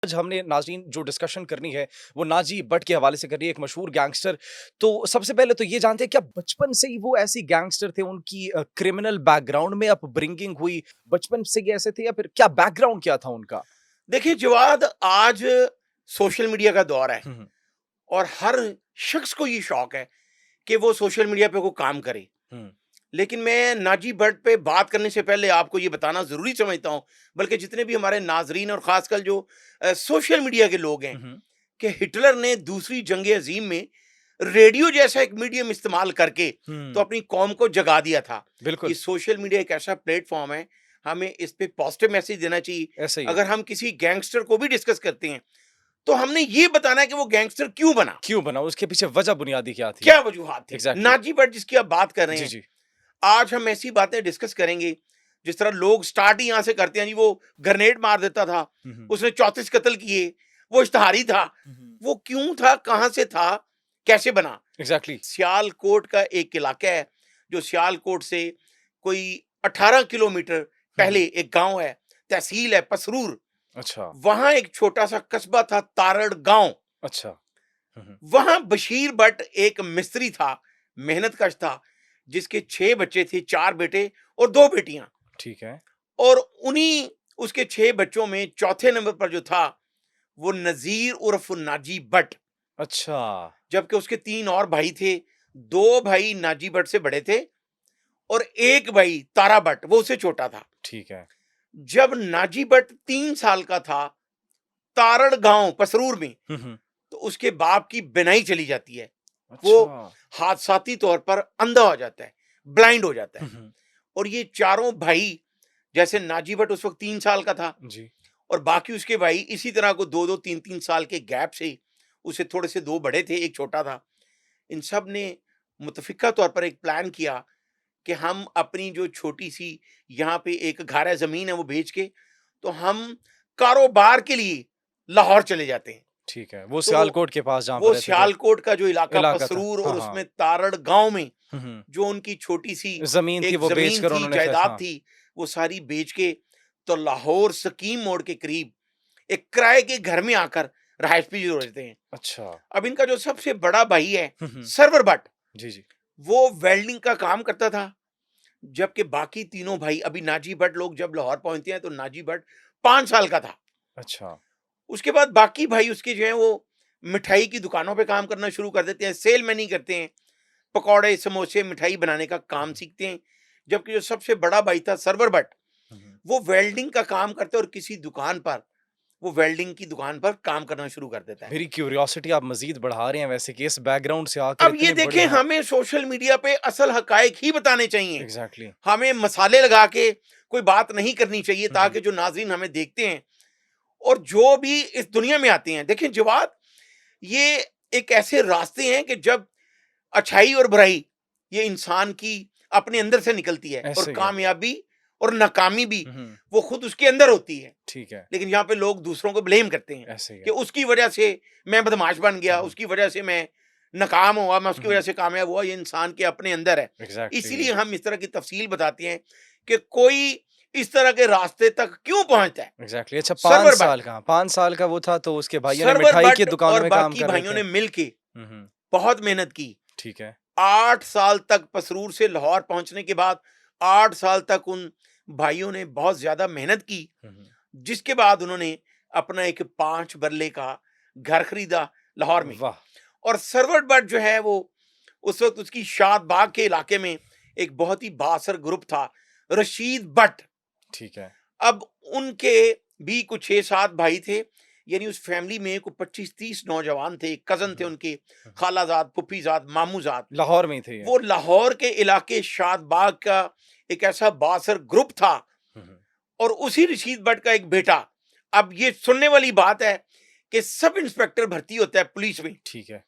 आज हमने नाज़रीन जो डिस्कशन करनी है, वो नाजी भट्ट के हवाले से करनी है, एक मशहूर गैंगस्टर। तो सबसे पहले तो ये जानते हैं क्या बचपन से ही वो ऐसे गैंगस्टर थे, उनकी क्रिमिनल बैकग्राउंड में अपब्रिंगिंग हुई, बचपन से ही ऐसे थे या फिर क्या बैकग्राउंड क्या था उनका? देखिए जवाद, आज सोशल मीडिया का दौर है हुँ, हुँ, और हर शख्स को ये शौक है कि वो सोशल मीडिया पे कोई काम करे। हुँ, लेकिन मैं नाजी भट्ट पे बात करने से पहले आपको ये बताना ज़रूरी समझता हूँ, बल्कि जितने भी हमारे नाज़रीन और ख़ासकर जो सोशल मीडिया के लोग हैं, हुँ, हुँ, कि हिटलर ने दूसरी जंग अज़ीम में रेडियो जैसा एक मीडियम इस्तेमाल करके तो हुँ, अपनी कौम को जगा दिया था। बिल्कुल, ये सोशल मीडिया एक ऐसा प्लेटफ़ॉर्म है, हमें इस पे पॉज़िटिव मैसेज देना चाहिए। ऐसा ही है। अगर हम किसी गैंगस्टर को भी डिस्कस करते हैं, तो हमने ये बताना है कि वो गैंगस्टर क्यों बना, क्यों बना? उसके पीछे वजह बुनियादी क्या थी? क्या वजूहात थी। एग्ज़ैक्टली। नाजी भट्ट जिसकी आप बात कर रहे जी, हैं, जी। आज हम ऐसी बातें डिस्कस करेंगे, जिस तरह लोग स्टार्ट ही यहाँ से करते हैं जी, वो ग्रेनेड मार देता था, हुँ, हुँ, उसने 34 कत्ल किए, वो इश्तिहारी था। हुँ, हुँ, वो क्यों था, कहाँ से था, कैसे बना? एग्ज़ैक्टली। सियालकोट का एक इलाका है, जो सियालकोट से कोई 18 किलोमीटर हुँ, पहले हुँ, एक गाँव है, तहसील है पसरूर। अच्छा, वहाँ एक छोटा-सा कस्बा था तारड़ गाँव। अच्छा। हुँ, हुँ, वहाँ बशीर भट्ट एक मिस्त्री था, मेहनतकश था, जिसके 6 बच्चे थे, 4 बेटे और 2 बेटियाँ। ठीक है। और उन्हीं उसके 6 बच्चों में चौथे नंबर पर जो था, वो नज़ीर उर्फ नाजी भट्ट। अच्छा, जबकि उसके 3 और भाई थे, 2 भाई नाजी भट्ट से बड़े थे और 1 भाई तारा भट्ट, वो उससे छोटा था। ठीक है। जब नाजी भट्ट 3 साल का था, तारड़ गाँव पसरूर में, हुँ, हुँ, तो उसके बाप की बिनाई चली जाती है। वो अच्छा। हादसाती तौर पर अंधा हो जाता है, ब्लाइंड हो जाता हुँ, है। हुँ, और ये चारों भाई, जैसे नाजी भट्ट उस वक़्त 3 साल का था जी। और बाकी उसके भाई इसी तरह को 2-2, 3-3 साल के गैप से, उससे थोड़े से 2 बड़े थे, 1 छोटा था। इन सब ने मुतफ़िक़्क़ा तौर पर एक प्लान किया कि हम अपनी जो छोटी-सी यहाँ पे एक घर है, ज़मीन है, वो बेच के, तो हम कारोबार के लिए लाहौर चले जाते हैं। ठीक है, वो तो सियालकोट के पास जहाँ पे वो रहते थे, सियालकोट का जो इलाका इलाका था। पसरूर हाँ, और हाँ। उसमें तारड़ गाँव में हुँ, हुँ। जो उनकी छोटी-सी ज़मीन थी एक वो ज़मीन बेचकर थी, उन्होंने फिर जायदाद हाँ, थी, वो सारी बेच के तो लाहौर सकीम मोड़ के करीब एक किराए के घर में आकर रहायश पजीर हो जाते हैं। अच्छा। अब इनका जो सबसे बड़ा भाई है, हुँ, हुँ। सरवर भट्ट, जी, जी। वो वेल्डिंग का काम करता था, जबकि बाकी तीनों भाई, अभी नाजी भट्ट लोग जब लाहौर पहुँचते हैं, तो नाजी भट्ट 5 साल का था। अच्छा। उसके बाद बाकी भाई उसके जो हैं, वो मिठाई की दुकानों पे काम करना शुरू कर देते हैं, सेलमैनी करते हैं, पकौड़े, समोसे, मिठाई बनाने का हुँ, काम हुँ। सीखते हैं। जबकि जो सबसे बड़ा भाई था सरवर भट्ट, हुँ, हुँ। वो वेल्डिंग का काम करता है और किसी दुकान पर, वो वेल्डिंग की दुकान पर काम करना शुरू कर देता है। मेरी क्यूरियोसिटी आप मज़ीद बढ़ा रहे हैं वैसे कि इस बैकग्राउंड से आकर अब ये इतने बड़े देखें, हाँ, हमें सोशल मीडिया पे असल हकायक ही बताने चाहिए। एग्ज़ैक्टली। हमें मसाले लगा के कोई बात नहीं करनी चाहिए, हुँ, हुँ। ताकि जो नाज़रीन हमें देखते हैं और जो भी इस दुनिया में आते हैं, देखें जवाब, ये एक ऐसे रास्ते हैं कि जब अच्छाई और बुराई, ये इंसान की अपने अंदर से निकलती है, और ऐसे ही है। कामयाबी और नाकामी भी हुँ, हुँ। वो खुद उसके अंदर होती है। ठीक है, लेकिन यहाँ पे लोग दूसरों को ब्लेम करते हैं ऐसे ही कि है। उसकी वजह से मैं बदमाश बन हुँ, गया, हुँ। उसकी वजह से मैं नाकाम हुआ, मैं हुँ, उसकी वजह हुँ। से कामयाब हुआ। ये इंसान के अपने अंदर है। एग्ज़ैक्टली। इसीलिए हम इस तरह की तफसील बताते हैं कि कोई इस तरह के रास्ते तक क्यों पहुंचता है। एग्ज़ैक्टली अच्छा 5 सरवर साल भट्ट का 5 साल का वो था तो उसके भाइयों ने सरवर मिठाई की भट्ट दुकानों और में काम बाकी कर रहे भाइयों थे। ने मिलके हुँ, हुँ। बहुत मेहनत की। ठीक है। 8 साल तक पसरूर से लाहौर पहुंचने के बाद 8 साल तक उन भाइयों ने बहुत ज्यादा मेहनत की, हुँ, हुँ। जिसके बाद उन्होंने अपना एक 5 बरले का घर खरीदा लाहौर में। वाह! और सरवर भट्ट जो है, वो उस वक्त उसकी शाद बाग के इलाके में एक बहुत ही बासर ग्रुप था, रशीद भट्ट। ठीक है। अब उनके भी कुछ 6-7 भाई थे, यानी उस फैमिली में कुछ 25-30 नौजवान थे, हुँ, कज़न थे हुँ। उनके, हुँ, हुँ। खालाजाद, फूफीजाद, मामूजाद। लाहौर में ही थे ये। वो लाहौर के इलाके शादबाग का एक ऐसा बासर ग्रुप था, हुँ, हुँ। और उसी रशीद भट्ट का एक बेटा, अब ये सुनने वाली बात है कि सब इंस्पेक्टर भर्ती होता है पुलिस में, ठीक है।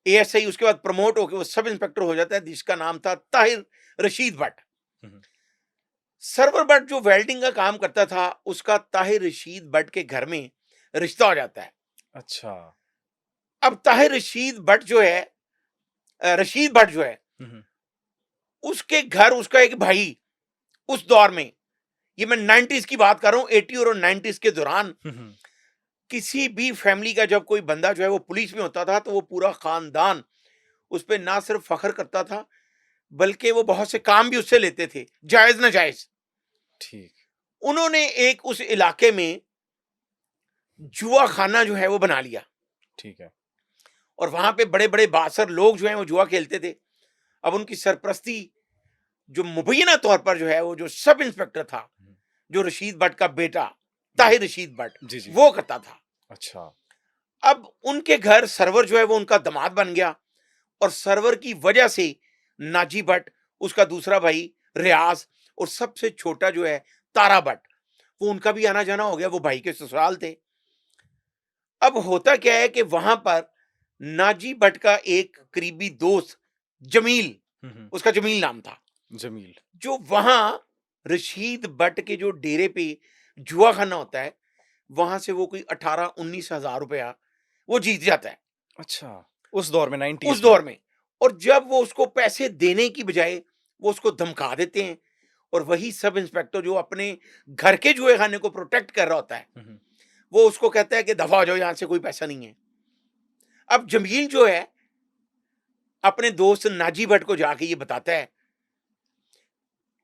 एएसआई, उसके बाद प्रमोट होकर वो सब इंस्पेक्टर हो जाता है, जिसका नाम था ताहिर रशीद भट्ट। हुँ, हुँ। सरवर भट्ट जो वेल्डिंग का काम करता था, उसका ताहिर रशीद भट्ट के घर में रिश्ता हो जाता है। अच्छा। अब ताहिर रशीद भट्ट जो है, रशीद भट्ट जो है, हुँ, हुँ। उसके घर उसका एक भाई, उस दौर में, ये मैं 90s की बात कर रहा हूँ, 80 और 90s के दौरान, हुँ, हुँ। किसी भी फैमिली का जब कोई बंदा जो है वो पुलिस में होता था, तो वो पूरा खानदान उस पे ना सिर्फ फख्र करता था, बल्कि वो बहुत से काम भी उससे लेते थे, जायज़ नाजायज़। ठीक। उन्होंने एक उस इलाके में जुआ खाना जो है वो बना लिया, ठीक है। और वहाँ पे बड़े-बड़े बासर लोग जो हैं वो जुआ खेलते थे। अब उनकी सरपरस्ती जो मुबैना तौर पर जो है वो जो सब इंस्पेक्टर था, हुँ। जो रशीद भट्ट का बेटा जी। ताहिर रशीद भट्ट, जी, जी। वो करता था। अच्छा। अब उनके घर सरवर जो है वो उनका दामाद बन गया, और सरवर की वजह से नाजी भट्ट, उसका दूसरा भाई रियाज, और सबसे छोटा जो है तारा भट्ट, वो उनका भी आना जाना हो गया, वो भाई के ससुराल थे। अब होता क्या है कि वहां पर नाजी भट्ट का एक करीबी दोस्त जमील, हुँ, हुँ। उसका जमील नाम था, जमील। जो वहां रशीद भट्ट के जो डेरे पे जुआ खाना होता है, वहां से वो कोई 18-19 हज़ार रुपया वो जीत जाता है अच्छा, उस दौर में उस 90s में। दौर में। और जब वो उसको पैसे देने की बजाय वो उसको धमका देते हैं, और वही सब इंस्पेक्टर जो अपने घर के जुए खाने को प्रोटेक्ट कर रहा होता है, हुँ, हुँ। वो उसको कहता है कि दफा हो जाओ, यहां से कोई पैसा नहीं है। अब जमील जो है अपने दोस्त नाजी भट्ट को जाके ये बताता है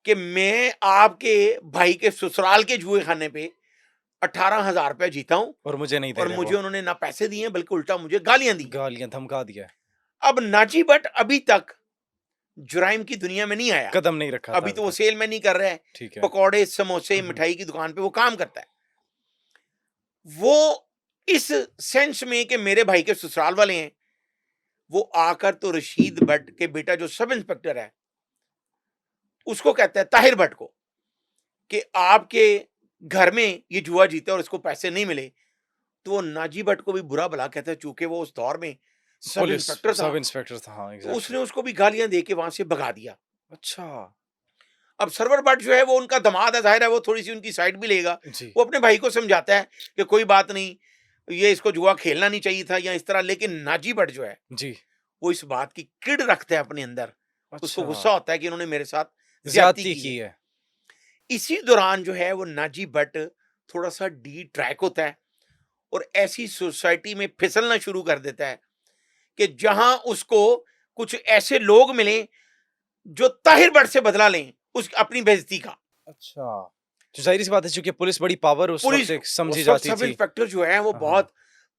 कि मैं आपके भाई के ससुराल के जुए खाने पे 18 हज़ार रुपया जीता हूं, और मुझे नहीं दे और रहे मुझे वो। उन्होंने ना पैसे दिए हैं, बल्कि उल्टा मुझे गालियां दी हैं। गालियाँ धमका दिया है। अब नाजी भट्ट अभी तक जुराइम की दुनिया में नहीं आया, कदम नहीं रखा था अभी अभी तो वो तक। सेलमैन ही कर रहा है, ठीक है। पकौड़े समोसे हुँ, हुँ। मिठाई की दुकान पे वो काम करता है। वो इस सेंस में कि मेरे भाई के ससुराल वाले हैं, वो आकर तो रशीद भट्ट के बेटा जो सब इंस्पेक्टर है उसको कहता है, ताहिर भट्ट को, कि आपके घर में ये जुआ जीता और इसको पैसे नहीं मिले। तो वो नाजी भट्ट को भी बुरा भला कहता है, चूंकि वो उस दौर में सब पुलिस इंस्पेक्टर था, सब इंस्पेक्टर था, हाँ, तो एग्ज़ैक्टली। उसने उसको भी गालियां दे के वहां से भगा दिया। अच्छा। अब सरवर भट्ट जो है वो उनका दामाद है, जाहिर है वो थोड़ी सी उनकी साइड भी लेगा। जी, वो अपने भाई को समझाता है कि कोई बात नहीं, ये इसको जुआ खेलना नहीं चाहिए था या इस तरह, लेकिन नाजी भट्ट जो है जी। वो इस बात की किड़ रखता है अपने अंदर। उसको अच्छा, गुस्सा होता है कि इन्होंने मेरे साथ ज्यादती ज़्यादती की की है। है। इसी दौरान जो है वो नाजी भट्ट थोड़ा सा डी ट्रैक होता है, और ऐसी सोसाइटी में फिसलना शुरू कर देता है कि जहां उसको कुछ ऐसे लोग मिले जो ताहिर भट्ट से बदला लें उस अपनी बेइज्जती का। अच्छा, तो ज़ाहिर-सी बात है चूँकि पुलिस बड़ी पावर उस वक़्त पुलिस, एक समझी उस वक्त जाती सब थी। इंस्पेक्टर जो है वो हाँ, बहुत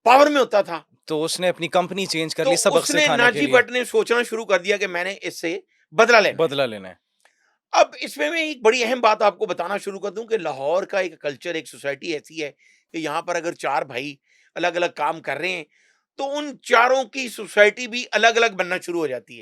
पावर में होता था। तो उसने अपनी कंपनी चेंज कर तो ली सबक उसने, सिखाने के नाजी लिए, भट्ट ने सोचना शुरू कर दिया कि मैंने इससे बदला लेना है। बदला लेना है। अब इसमें मैं एक बड़ी अहम बात आपको बताना शुरू कर दूं कि लाहौर का एक कल्चर, एक सोसाइटी ऐसी है कि यहाँ पर अगर चार भाई अलग अलग काम कर रहे हैं, तो उन चारों की सोसाइटी भी अलग अलग बनना शुरू हो जाती है।